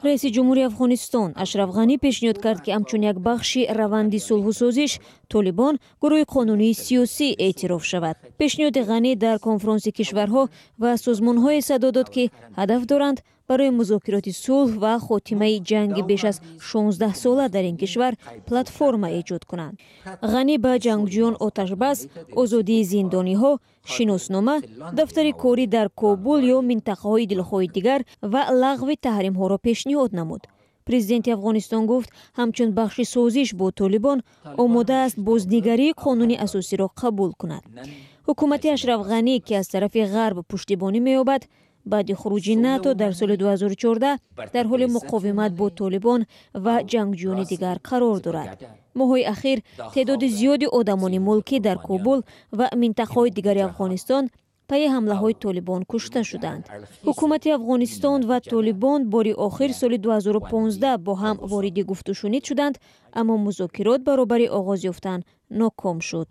раиси ҷумҳури Афғонистон Ашраф Ғанӣ пешниҳод кард, ки ҳамчун як бахши раванди сулҳу созиш Толибон гурӯҳи қонунии сиёсӣ эътироф шавад. пешниҳоди Ғанӣ дар конфронси кишварҳо ва созмонҳое садо дод, ки ҳадаф доранд барои музокироти сулҳ ва хотимаи ҷанги беш аз 16 сола дар ин кишвар платформа эҷод кунанд. Ғанӣ ба ҷангҷӯён оташбас, озодии зиндониҳо, шиноснома, дафтари корӣ дар Кобул ё минтақаҳои дилхоҳи дигар ва лағви таҳримҳоро пешниҳод намуд. Президенти Афғонистон гуфт, ҳамчун бахши созиш бо Толибон омода аст бознигарии қонуни асосиро қабул кунад. ҳукумати Ашраф Ғанӣ, ки аз тарафи ғарб пуштибонӣ меёбад, баъди хуруҷи НАТО дар соли 2014 дар ҳоли муқовимат бо Толибон ва ҷангҷӯёни дигар қарор дорад. моҳҳои ахир теъдоди зиёди одамони мулкӣ дар Кобул ва минтақаҳои дигари Афғонистон пайи ҳамлаҳои Толибон кушта шуданд. ҳукумати Афғонистон ва Толибон бори охир соли 2015 бо ҳам вориди гуфтушунид шуданд, аммо музокирот баробари оғоз ёфтан ноком шуд.